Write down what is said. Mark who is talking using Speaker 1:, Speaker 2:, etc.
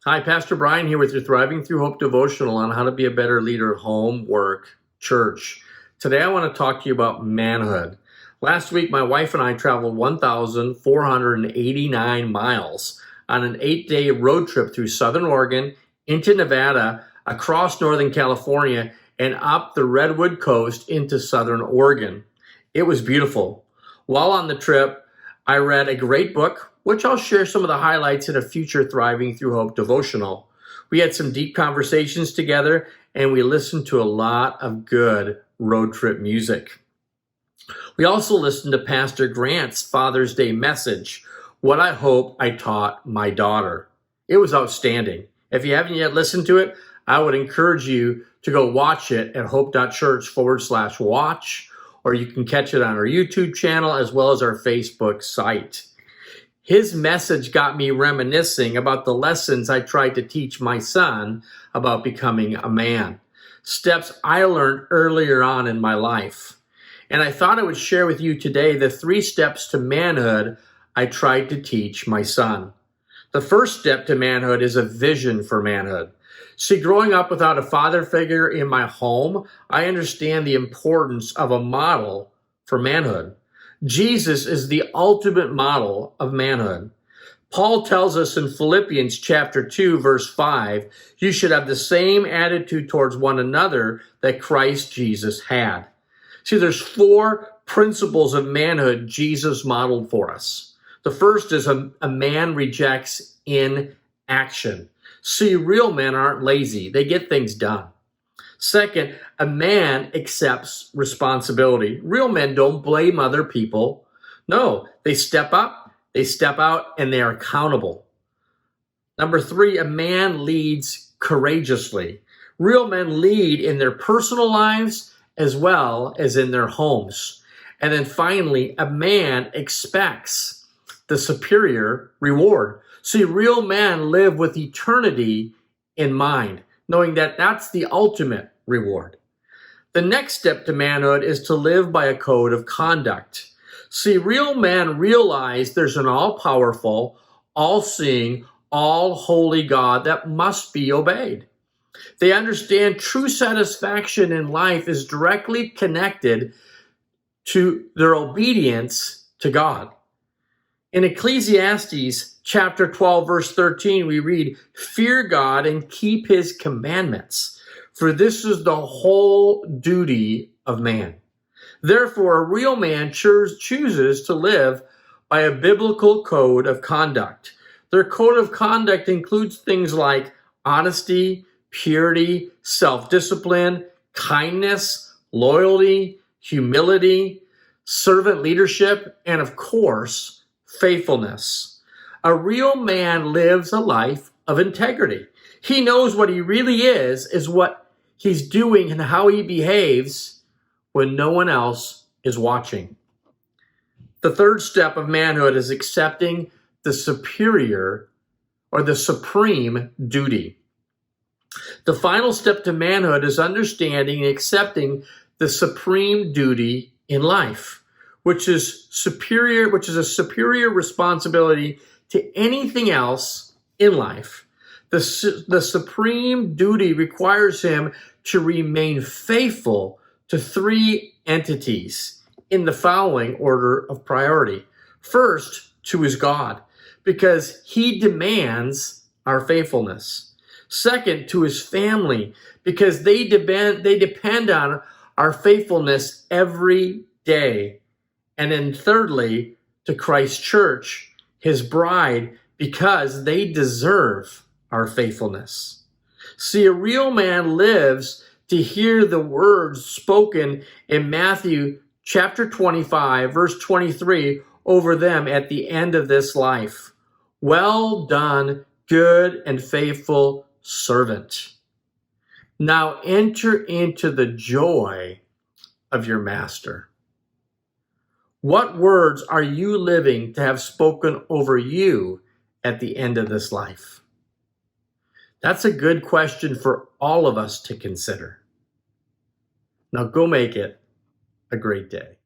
Speaker 1: Hi, Pastor Brian here with your Thriving Through Hope devotional on how to be a better leader at home, work, church. Today I want to talk to you about manhood. Last week, my wife and I traveled 1,489 miles on an 8-day road trip through Southern Oregon, into Nevada, across Northern California, and up the Redwood Coast into Southern Oregon. It was beautiful. While on the trip, I read a great book, which I'll share some of the highlights in a future Thriving Through Hope devotional. We had some deep conversations together, and we listened to a lot of good road trip music. We also listened to Pastor Grant's Father's Day message, What I Hope I Taught My Daughter. It was outstanding. If you haven't yet listened to it, I would encourage you to go watch it at hope.church/watch, or you can catch it on our YouTube channel as well as our Facebook site. His message got me reminiscing about the lessons I tried to teach my son about becoming a man, steps I learned earlier on in my life. And I thought I would share with you today the 3 steps to manhood I tried to teach my son. The first step to manhood is a vision for manhood. See, growing up without a father figure in my home, I understand the importance of a model for manhood. Jesus is the ultimate model of manhood. Paul tells us in Philippians chapter 2, verse 5, you should have the same attitude towards one another that Christ Jesus had. See, there's 4 principles of manhood Jesus modeled for us. The first is a man rejects inaction. See, real men aren't lazy. They get things done. Second, a man accepts responsibility. Real men don't blame other people. No, they step up, they step out, and they are accountable. Number 3, a man leads courageously. Real men lead in their personal lives as well as in their homes. And then finally, a man expects the superior reward. See, real men live with eternity in mind, knowing that that's the ultimate reward. The next step to manhood is to live by a code of conduct. See, real men realize there's an all-powerful, all-seeing, all-holy God that must be obeyed. They understand true satisfaction in life is directly connected to their obedience to God. In Ecclesiastes chapter 12, verse 13, we read, fear God and keep his commandments, for this is the whole duty of man. Therefore, a real man chooses to live by a biblical code of conduct. Their code of conduct includes things like honesty, purity, self-discipline, kindness, loyalty, humility, servant leadership, and of course, faithfulness. A real man lives a life of integrity. He knows what he really is what he's doing and how he behaves when no one else is watching. The third step of manhood is accepting the superior or the supreme duty. The final step to manhood is understanding and accepting the supreme duty in life, which is a superior responsibility to anything else in life. The supreme duty requires him to remain faithful to 3 entities in the following order of priority. First, to his God, because he demands our faithfulness. Second, to his family, because they depend on our faithfulness every day. And then thirdly, to Christ's church, his bride, because they deserve our faithfulness. See, a real man lives to hear the words spoken in Matthew chapter 25, verse 23 over them at the end of this life. Well done, good and faithful servant. Now enter into the joy of your master. What words are you living to have spoken over you at the end of this life? That's a good question for all of us to consider. Now go make it a great day.